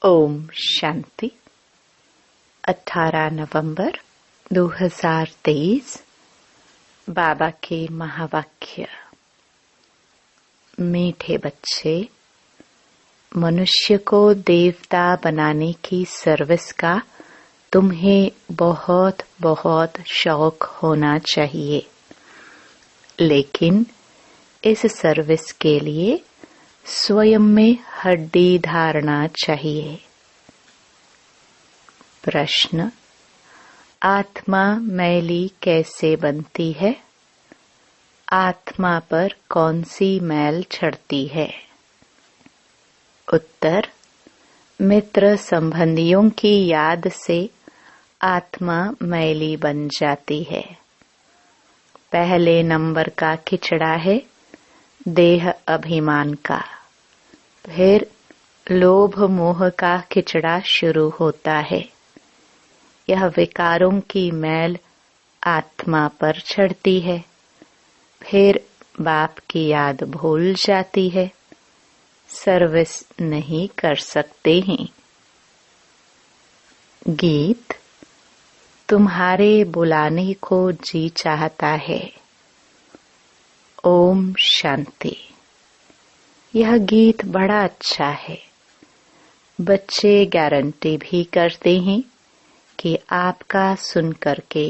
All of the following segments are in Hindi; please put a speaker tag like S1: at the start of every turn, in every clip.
S1: ओम शांति। 18 नवंबर 2023। बाबा के महावाक्य। मीठे बच्चे, मनुष्य को देवता बनाने की सर्विस का तुम्हें बहुत बहुत शौक होना चाहिए, लेकिन इस सर्विस के लिए स्वयं में हड्डी धारना चाहिए। प्रश्न: आत्मा मैली कैसे बनती है? आत्मा पर कौन सी मैल चढ़ती है? उत्तर: मित्र संबंधियों की याद से आत्मा मैली बन जाती है। पहले नंबर का खिचड़ा है देह अभिमान का, फिर लोभ मोह का खिचड़ा शुरू होता है। यह विकारों की मैल आत्मा पर चढ़ती है, फिर बाप की याद भूल जाती है, सर्विस नहीं कर सकते हैं। गीत: तुम्हारे बुलाने को जी चाहता है। ओम शांति। यह गीत बड़ा अच्छा है। बच्चे गारंटी भी करते हैं कि आपका सुन करके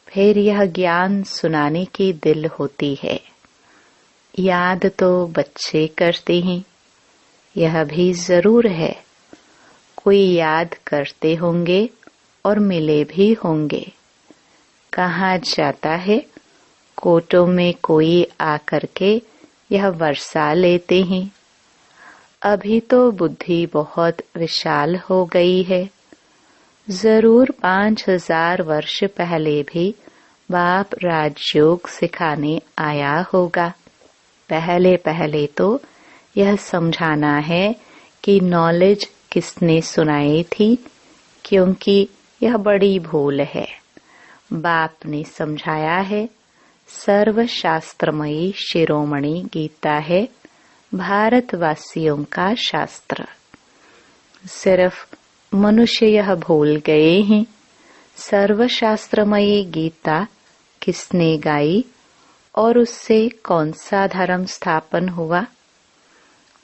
S1: फिर यह ज्ञान सुनाने की दिल होती है। याद तो बच्चे करते हैं, यह भी जरूर है। कोई याद करते होंगे और मिले भी होंगे। कहा जाता है, कोटों में कोई आकर के यह वर्षा लेते हैं। अभी तो बुद्धि बहुत विशाल हो गई है। जरूर 5000 वर्ष पहले भी बाप राजयोग सिखाने आया होगा। पहले पहले तो यह समझाना है कि नॉलेज किसने सुनाई थी, क्योंकि यह बड़ी भूल है। बाप ने समझाया है, सर्वशास्त्रमयी शिरोमणि गीता है भारतवासियों का शास्त्र। सिर्फ मनुष्य यह भूल गए हैं, सर्वशास्त्रमयी गीता किसने गाई और उससे कौन सा धर्म स्थापन हुआ।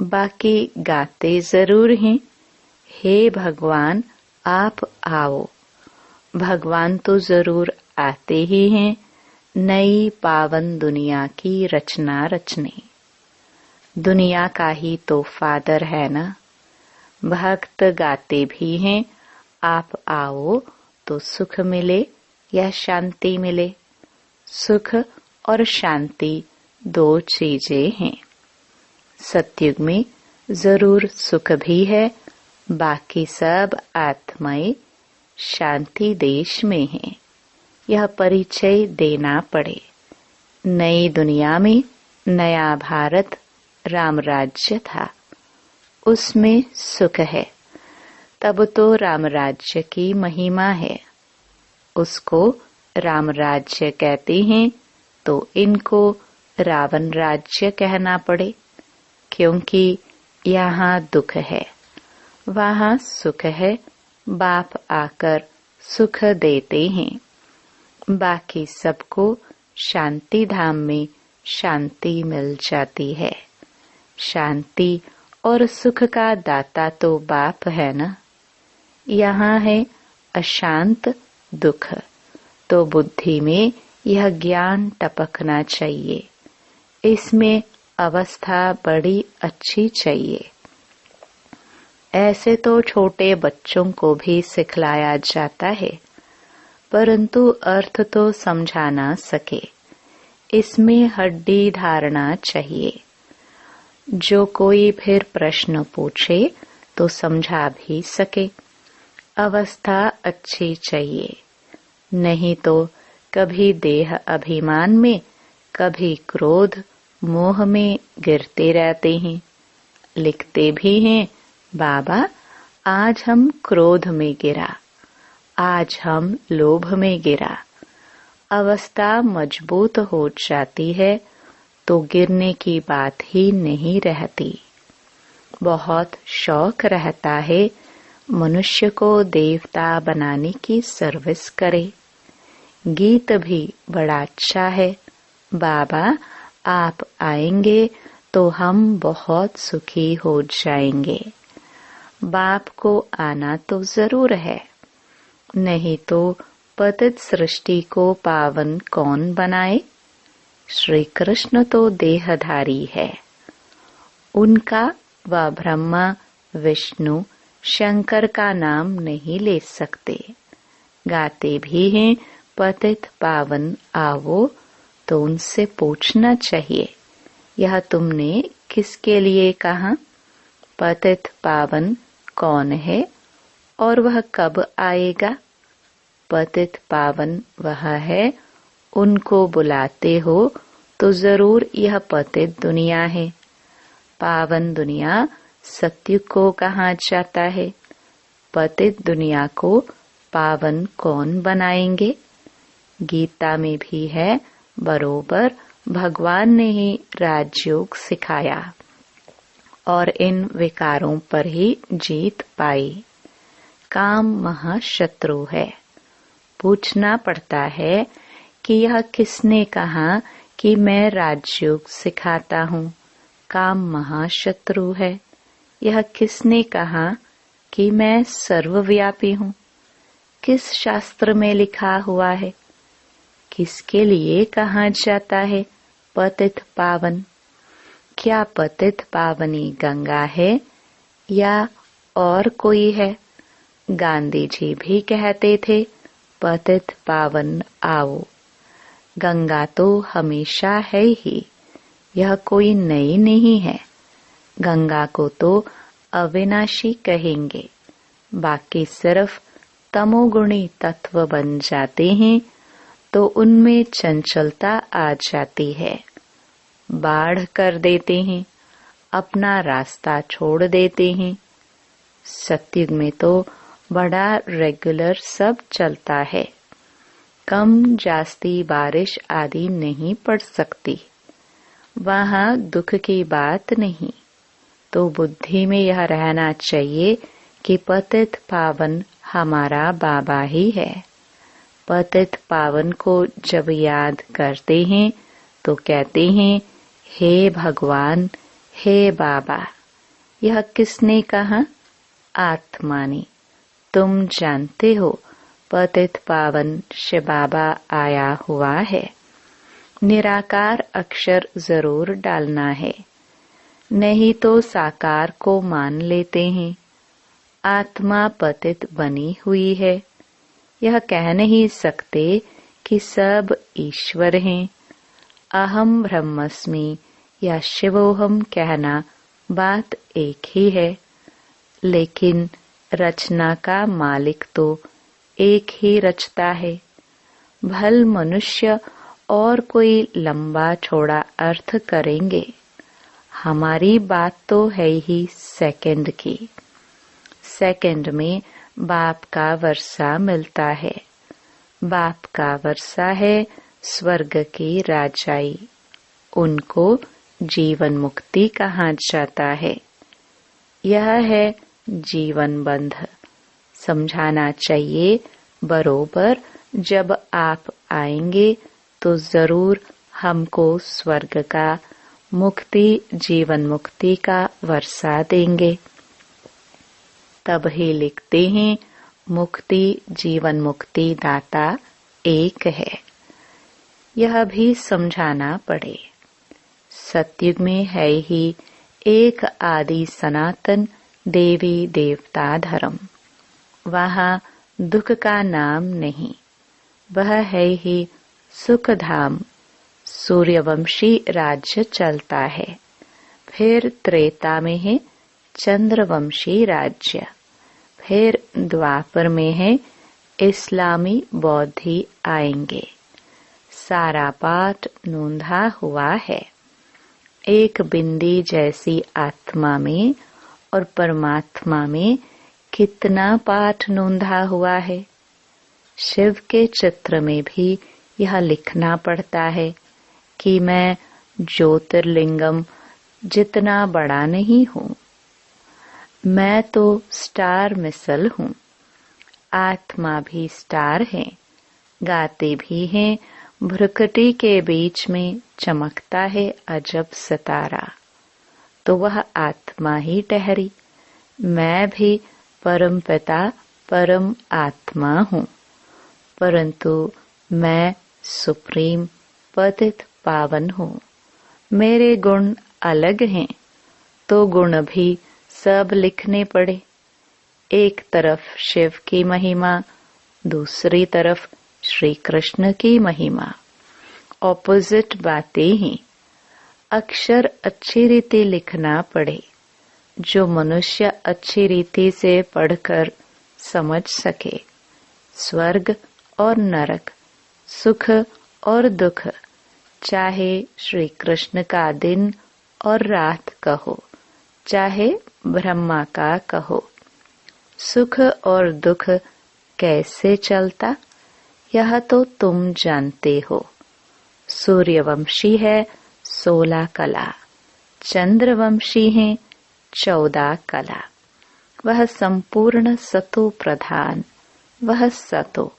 S1: बाकी गाते जरूर हैं, हे भगवान आप आओ। भगवान तो जरूर आते ही हैं, नई पावन दुनिया की रचना रचने। दुनिया का ही तो फादर है ना। भक्त गाते भी हैं, आप आओ तो सुख मिले या शांति मिले। सुख और शांति दो चीजें हैं। सतयुग में जरूर सुख भी है, बाकी सब आत्माएं शांति देश में हैं। यह परिचय देना पड़े। नई दुनिया में नया भारत राम राज्य था, उसमें सुख है। तब तो राम राज्य की महिमा है। उसको राम राज्य कहते हैं तो इनको रावण राज्य कहना पड़े, क्योंकि यहाँ दुख है, वहाँ सुख है। बाप आकर सुख देते हैं। बाकी सबको शांति धाम में शांति मिल जाती है। शांति और सुख का दाता तो बाप है ना। यहाँ है अशांत दुख, तो बुद्धि में यह ज्ञान टपकना चाहिए। इसमें अवस्था बड़ी अच्छी चाहिए। ऐसे तो छोटे बच्चों को भी सिखलाया जाता है, परंतु अर्थ तो समझा ना सके। इसमें हड्डी धारणा चाहिए। जो कोई फिर प्रश्न पूछे तो समझा भी सके। अवस्था अच्छी चाहिए, नहीं तो कभी देह अभिमान में, कभी क्रोध मोह में गिरते रहते हैं। लिखते भी हैं, बाबा आज हम क्रोध में गिरा, आज हम लोभ में गिरा। अवस्था मजबूत हो जाती है तो गिरने की बात ही नहीं रहती। बहुत शौक रहता है मनुष्य को देवता बनाने की सर्विस करे। गीत भी बड़ा अच्छा है, बाबा आप आएंगे तो हम बहुत सुखी हो जाएंगे। बाप को आना तो जरूर है, नहीं तो पतित सृष्टि को पावन कौन बनाए। श्री कृष्ण तो देहधारी है, उनका व ब्रह्मा विष्णु शंकर का नाम नहीं ले सकते। गाते भी हैं पतित पावन आओ, तो उनसे पूछना चाहिए यह तुमने किसके लिए कहा। पतित पावन कौन है और वह कब आएगा। पतित पावन वह है, उनको बुलाते हो तो जरूर यह पतित दुनिया है। पावन दुनिया सत्युग को कहा जाता है। पतित दुनिया को पावन कौन बनाएंगे। गीता में भी है, बरोबर भगवान ने ही राजयोग सिखाया और इन विकारों पर ही जीत पाई। काम महाशत्रु है। पूछना पड़ता है कि यह किसने कहा कि मैं राजयोग सिखाता हूँ। काम महाशत्रु है। यह किसने कहा कि मैं सर्वव्यापी हूँ। किस शास्त्र में लिखा हुआ है। किसके लिए कहा जाता है पतित पावन। क्या पतित पावनी गंगा है या और कोई है। गांधी जी भी कहते थे पतित पावन आओ। गंगा तो हमेशा है ही, यह कोई नई नहीं है। गंगा को तो अविनाशी कहेंगे, बाकी सिर्फ तमोगुणी तत्व बन जाते हैं तो उनमें चंचलता आ जाती है। बाढ़ कर देते हैं, अपना रास्ता छोड़ देते हैं। सत्युग में तो बड़ा रेगुलर सब चलता है। कम जास्ती बारिश आदि नहीं पड़ सकती। वहाँ दुख की बात नहीं। तो बुद्धि में यह रहना चाहिए कि पतित पावन हमारा बाबा ही है। पतित पावन को जब याद करते हैं तो कहते हैं हे भगवान, हे बाबा। यह किसने कहा। आत्मा ने। तुम जानते हो पतित पावन शिव बाबा आया हुआ है। निराकार अक्षर जरूर डालना है, नहीं तो साकार को मान लेते हैं। आत्मा पतित बनी हुई है। यह कह नहीं सकते कि सब ईश्वर हैं। अहम ब्रह्मस्मि या शिवोहम कहना बात एक ही है, लेकिन रचना का मालिक तो एक ही रचता है। भल मनुष्य और कोई लंबा चौड़ा अर्थ करेंगे। हमारी बात तो है ही सेकंड की। सेकंड में बाप का वर्षा मिलता है। बाप का वर्षा है स्वर्ग की राजाई। उनको जीवन मुक्ति कहा जाता है। यह है जीवन बंध। समझाना चाहिए बरोबर। जब आप आएंगे तो जरूर हमको स्वर्ग का मुक्ति जीवन मुक्ति का वर्षा देंगे। तब ही लिखते हैं मुक्ति जीवन मुक्ति दाता एक है। यह भी समझाना पड़े। सत्युग में है ही एक आदि सनातन देवी देवता धर्म। वहाँ दुख का नाम नहीं, वह है ही सुख धाम। सूर्यवंशी राज्य चलता है। फिर त्रेता में है चंद्रवंशी राज्य। फिर द्वापर में है इस्लामी बौद्धि आएंगे। सारा पाठ नोंधा हुआ है। एक बिंदी जैसी आत्मा में और परमात्मा में कितना पाठ नोंधा हुआ है। शिव के चित्र में भी यह लिखना पड़ता है कि मैं ज्योतिर्लिंगम जितना बड़ा नहीं हूँ। मैं तो स्टार मिसल हूँ। आत्मा भी स्टार है, गाते भी हैं। भ्रुकुटी के बीच में चमकता है अजब सितारा, तो वह आत्मा ही ठहरी। मैं भी परम पिता परम आत्मा हूँ, परंतु मैं सुप्रीम पतित पावन हूँ। मेरे गुण अलग हैं, तो गुण भी सब लिखने पड़े। एक तरफ शिव की महिमा, दूसरी तरफ श्री कृष्ण की महिमा। ऑपोजिट बातें ही, अक्षर अच्छी रीति लिखना पड़े, जो मनुष्य अच्छी रीति से पढ़कर समझ सके। स्वर्ग और नरक, सुख और दुख, चाहे श्री कृष्ण का दिन और रात कहो, चाहे ब्रह्मा का कहो। सुख और दुख कैसे चलता, यह तो तुम जानते हो। सूर्यवंशी है 16 कला, चंद्रवंशी है 14 कला। वह संपूर्ण सतो प्रधान, वह सतो।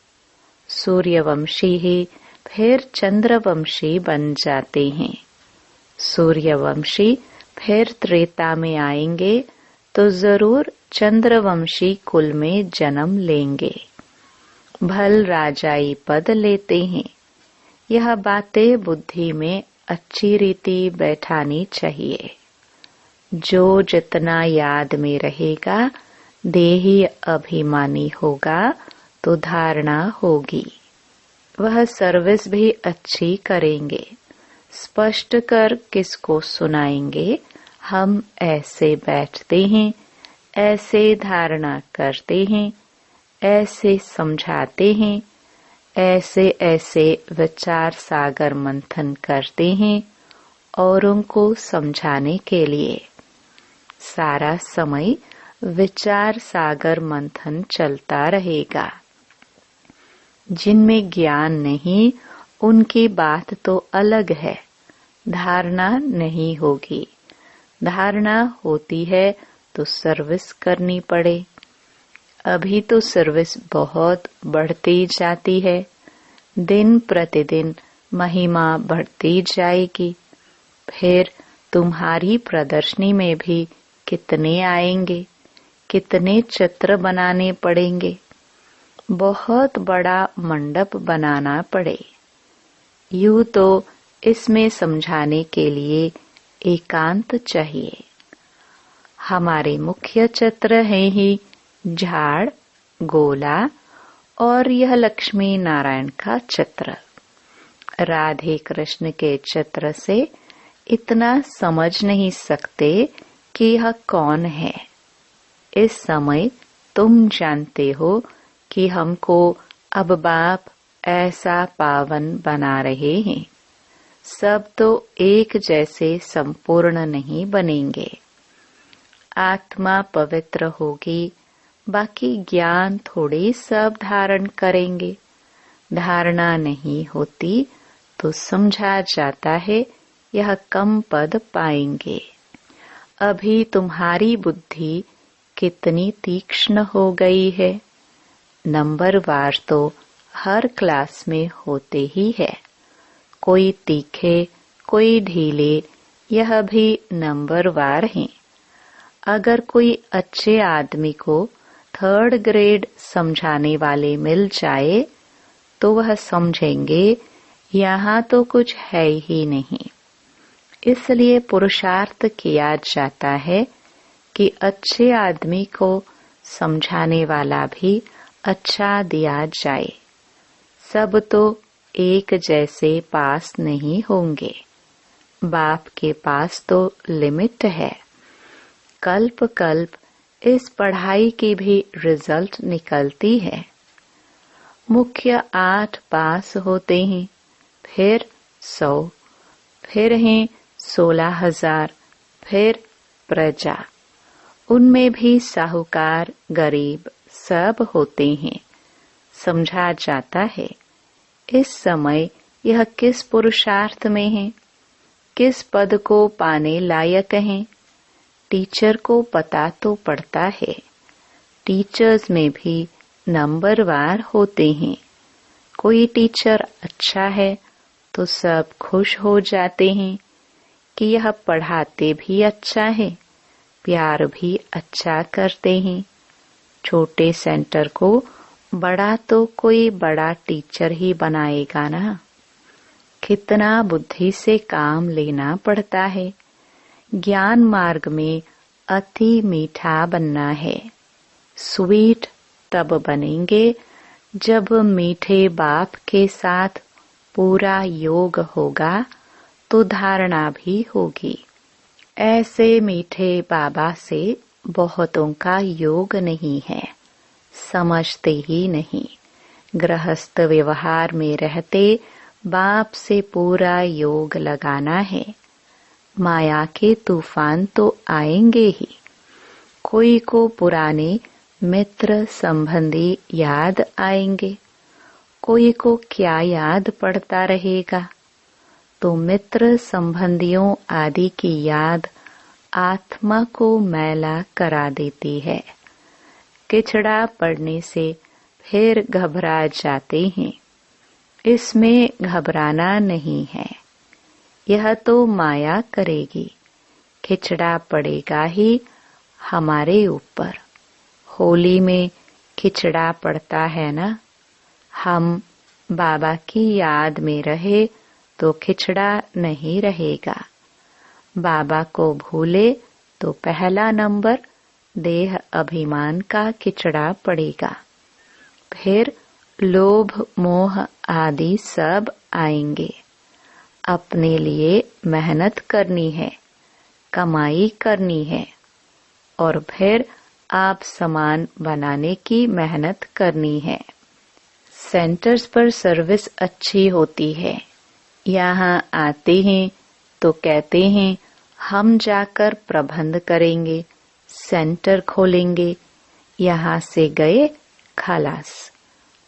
S1: सूर्यवंशी ही फिर चंद्रवंशी बन जाते हैं। सूर्यवंशी फिर त्रेता में आएंगे तो जरूर चंद्रवंशी कुल में जन्म लेंगे। भल राजाई पद लेते हैं। यह बातें बुद्धि में अच्छी रीति बैठानी चाहिए। जो जितना याद में रहेगा, देही अभिमानी होगा तो धारणा होगी। वह सर्विस भी अच्छी करेंगे। स्पष्ट कर किसको सुनाएंगे, हम ऐसे बैठते हैं, ऐसे धारणा करते हैं, ऐसे समझाते हैं, ऐसे ऐसे विचार सागर मंथन करते हैं औरों को समझाने के लिए। सारा समय विचार सागर मंथन चलता रहेगा। जिनमें ज्ञान नहीं, उनकी बात तो अलग है, धारणा नहीं होगी। धारणा होती है तो सर्विस करनी पड़े। अभी तो सर्विस बहुत बढ़ती जाती है, दिन प्रतिदिन महिमा बढ़ती जाएगी। फिर तुम्हारी प्रदर्शनी में भी कितने आएंगे, कितने चित्र बनाने पड़ेंगे। बहुत बड़ा मंडप बनाना पड़े। यूं तो इसमें समझाने के लिए एकांत चाहिए। हमारे मुख्य चित्र हैं ही झाड़, गोला और यह लक्ष्मी नारायण का चित्र। राधे कृष्ण के चित्र से इतना समझ नहीं सकते कि यह कौन है। इस समय तुम जानते हो कि हमको अब बाप ऐसा पावन बना रहे हैं। सब तो एक जैसे संपूर्ण नहीं बनेंगे। आत्मा पवित्र होगी, बाकी ज्ञान थोड़े सब धारण करेंगे। धारणा नहीं होती तो समझा जाता है यह कम पद पाएंगे। अभी तुम्हारी बुद्धि कितनी तीक्ष्ण हो गई है। नंबरवार तो हर क्लास में होते ही है। कोई तीखे, कोई ढीले, यह भी नंबरवार हैं। अगर कोई अच्छे आदमी को 3rd ग्रेड समझाने वाले मिल जाए तो वह समझेंगे यहाँ तो कुछ है ही नहीं। इसलिए पुरुषार्थ किया जाता है कि अच्छे आदमी को समझाने वाला भी अच्छा दिया जाए। सब तो एक जैसे पास नहीं होंगे। बाप के पास तो लिमिट है। कल्प कल्प इस पढ़ाई की भी रिजल्ट निकलती है। मुख्य 8 पास होते हैं, फिर 100, फिर हैं 16,000, फिर प्रजा। उनमें भी साहूकार गरीब सब होते हैं। समझा जाता है इस समय यह किस पुरुषार्थ में है, किस पद को पाने लायक हैं। टीचर को पता तो पड़ता है। टीचर्स में भी नंबरवार होते हैं। कोई टीचर अच्छा है तो सब खुश हो जाते हैं कि यह पढ़ाते भी अच्छा है, प्यार भी अच्छा करते हैं। छोटे सेंटर को बड़ा तो कोई बड़ा टीचर ही बनाएगा ना। कितना बुद्धि से काम लेना पड़ता है। ज्ञान मार्ग में अति मीठा बनना है। स्वीट तब बनेंगे जब मीठे बाप के साथ पूरा योग होगा तो धारणा भी होगी। ऐसे मीठे बाबा से बहुतों का योग नहीं है, समझते ही नहीं। गृहस्थ व्यवहार में रहते बाप से पूरा योग लगाना है। माया के तूफान तो आएंगे ही। कोई को पुराने मित्र संबंधी याद आएंगे, कोई को क्या याद पड़ता रहेगा। तो मित्र संबंधियों आदि की याद आत्मा को मैला करा देती है। किचड़ा पड़ने से फिर घबरा जाते हैं। इसमें घबराना नहीं है, यह तो माया करेगी। खिचड़ा पड़ेगा ही हमारे ऊपर। होली में खिचड़ा पड़ता है ना। हम बाबा की याद में रहे तो खिचड़ा नहीं रहेगा। बाबा को भूले तो पहला नंबर देह अभिमान का खिचड़ा पड़ेगा। फिर लोभ मोह आदि सब आएंगे। अपने लिए मेहनत करनी है, कमाई करनी है और फिर आप समान बनाने की मेहनत करनी है। सेंटर्स पर सर्विस अच्छी होती है। यहाँ आते हैं तो कहते हैं हम जाकर प्रबंध करेंगे, सेंटर खोलेंगे। यहाँ से गए खलास।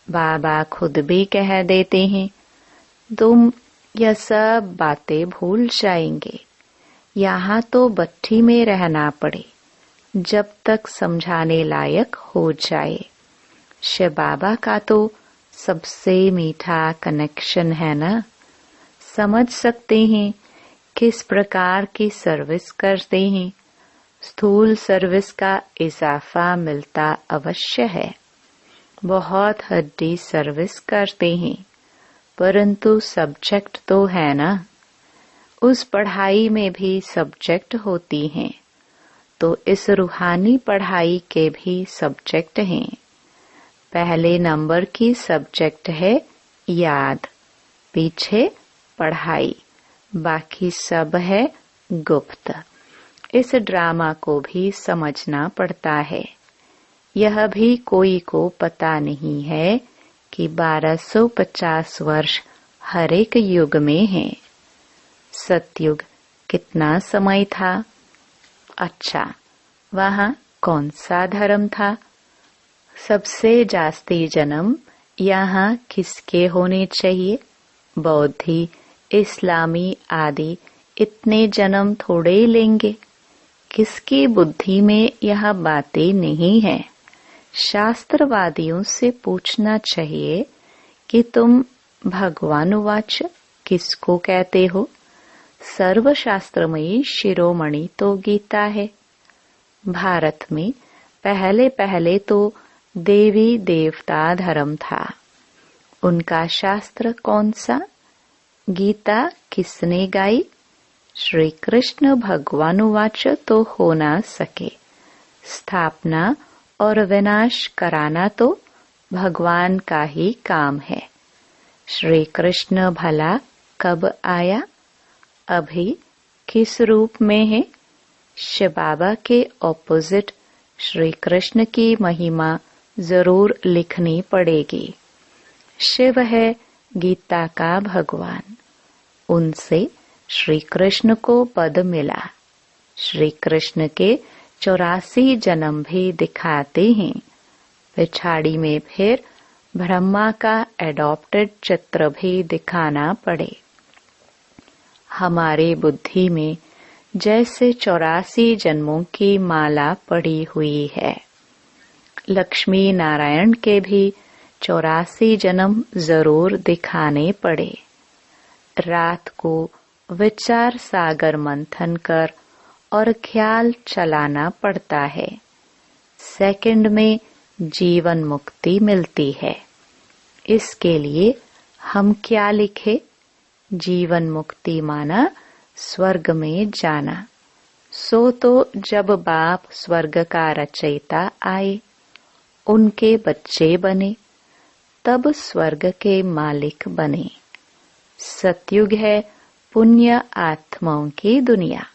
S1: बाबा खुद भी कह देते हैं तुम यह सब बातें भूल जाएंगे। यहाँ तो भट्ठी में रहना पड़े जब तक समझाने लायक हो जाए। शिव बाबा का तो सबसे मीठा कनेक्शन है ना। समझ सकते हैं किस प्रकार की सर्विस करते हैं। स्थूल सर्विस का इजाफा मिलता अवश्य है। बहुत हड्डी सर्विस करते हैं, परंतु सब्जेक्ट तो है ना। उस पढ़ाई में भी सब्जेक्ट होती हैं, तो इस रूहानी पढ़ाई के भी सब्जेक्ट हैं। पहले नंबर की सब्जेक्ट है याद, पीछे पढ़ाई, बाकी सब है गुप्त। इस ड्रामा को भी समझना पड़ता है। यह भी कोई को पता नहीं है कि 1250 वर्ष हर एक युग में है। सतयुग कितना समय था? अच्छा, वहाँ कौन सा धर्म था? सबसे जास्ती जन्म यहाँ किसके होने चाहिए? बौद्धि, इस्लामी आदि इतने जन्म थोड़े लेंगे। किसकी बुद्धि में यह बातें नहीं है? शास्त्रवादियों से पूछना चाहिए कि तुम भगवानुवाच किसको कहते हो? सर्वशास्त्रमयी शिरोमणि तो गीता है। भारत में पहले पहले तो देवी देवता धर्म था। उनका शास्त्र कौन सा? गीता किसने गाई? श्री कृष्ण भगवानुवाच तो हो ना सके। स्थापना और विनाश कराना तो भगवान का ही काम है। श्री कृष्ण भला कब आया? अभी किस रूप में है? शिव बाबा के ऑपोजिट श्री कृष्ण की महिमा जरूर लिखनी पड़ेगी। शिव है गीता का भगवान। उनसे श्री कृष्ण को पद मिला। श्री कृष्ण के 84 जन्म भी दिखाते हैं। पिछाड़ी में फिर ब्रह्मा का एडॉप्टेड चित्र भी दिखाना पड़े। हमारे बुद्धि में जैसे 84 जन्मों की माला पड़ी हुई है। लक्ष्मी नारायण के भी 84 जन्म जरूर दिखाने पड़े। रात को विचार सागर मंथन कर और ख्याल चलाना पड़ता है। सेकंड में जीवन मुक्ति मिलती है। इसके लिए हम क्या लिखे? जीवन मुक्ति माना स्वर्ग में जाना। सो तो जब बाप स्वर्ग का रचयिता आए, उनके बच्चे बने, तब स्वर्ग के मालिक बने। सतयुग है पुण्य आत्माओं की दुनिया।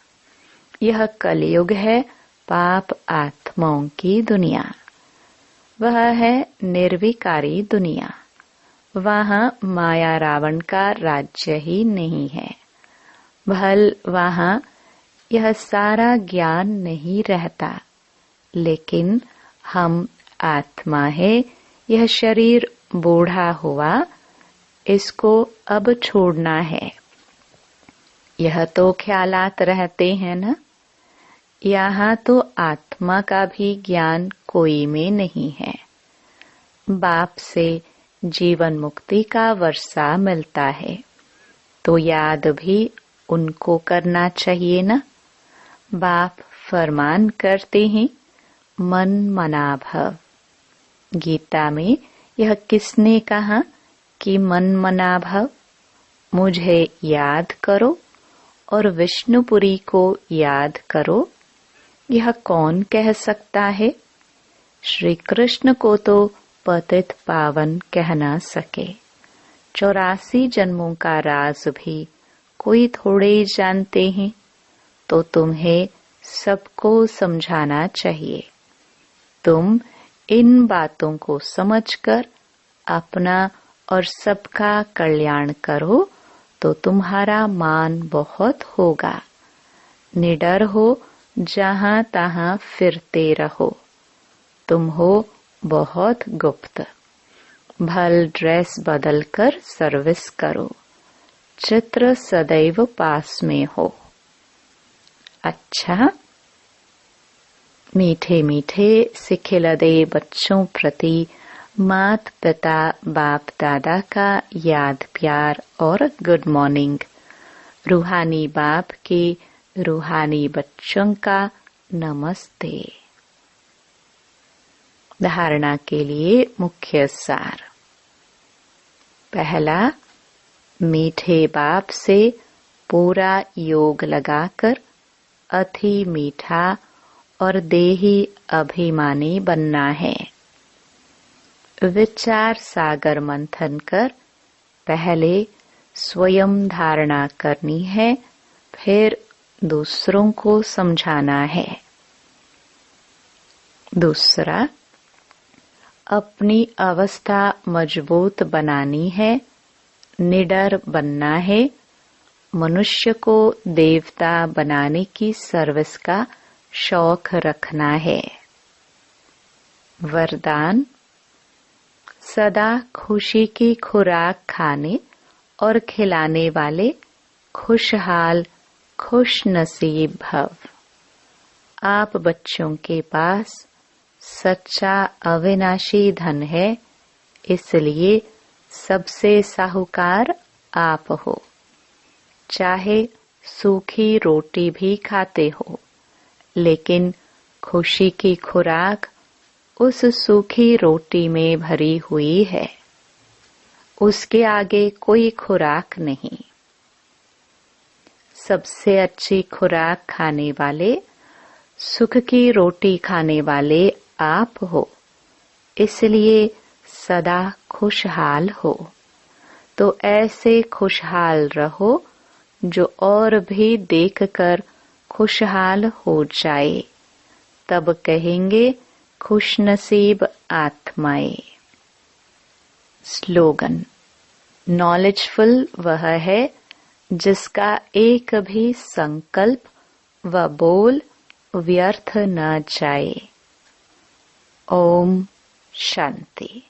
S1: यह कलयुग है पाप आत्माओं की दुनिया। वह है निर्विकारी दुनिया। वहाँ माया रावण का राज्य ही नहीं है। भल वहाँ यह सारा ज्ञान नहीं रहता, लेकिन हम आत्मा है। यह शरीर बूढ़ा हुआ, इसको अब छोड़ना है। यह तो ख्यालात रहते हैं न। यहाँ तो आत्मा का भी ज्ञान कोई में नहीं है। बाप से जीवन मुक्ति का वर्षा मिलता है, तो याद भी उनको करना चाहिए न। बाप फरमान करते हैं, मन मना भव। गीता में यह किसने कहा कि मन मना भव? मुझे याद करो और विष्णुपुरी को याद करो। यह कौन कह सकता है? श्री कृष्ण को तो पतित पावन कह न सके। 84 जन्मों का राज भी कोई थोड़े जानते हैं, तो तुम्हें सबको समझाना चाहिए। तुम इन बातों को समझकर अपना और सबका कल्याण करो, तो तुम्हारा मान बहुत होगा। निडर हो, जहाँ तहाँ फिरते रहो। तुम हो बहुत गुप्त। भल ड्रेस बदलकर सर्विस करो। चित्र सदैव पास में हो। अच्छा, मीठे मीठे सिखिलदे बच्चों प्रति मात पिता बाप दादा का याद प्यार और गुड मॉर्निंग। रूहानी बाप के रूहानी बच्चों का नमस्ते। धारणा के लिए मुख्य सार। पहला, मीठे बाप से पूरा योग लगाकर अति मीठा और देही अभिमानी बनना है। विचार सागर मंथन कर पहले स्वयं धारणा करनी है, फिर दूसरों को समझाना है। दूसरा, अपनी अवस्था मजबूत बनानी है, निडर बनना है। मनुष्य को देवता बनाने की सर्विस का शौक रखना है। वरदान, सदा खुशी की खुराक खाने और खिलाने वाले खुशहाल खुश नसीब भव। आप बच्चों के पास सच्चा अविनाशी धन है, इसलिए सबसे साहूकार आप हो। चाहे सूखी रोटी भी खाते हो, लेकिन खुशी की खुराक उस सूखी रोटी में भरी हुई है। उसके आगे कोई खुराक नहीं। सबसे अच्छी खुराक खाने वाले, सुख की रोटी खाने वाले आप हो, इसलिए सदा खुशहाल हो। तो ऐसे खुशहाल रहो जो और भी देखकर खुशहाल हो जाए। तब कहेंगे खुशनसीब आत्माएं। स्लोगन, नॉलेजफुल वह है जिसका एक भी संकल्प व बोल व्यर्थ न जाए। ओम शांति।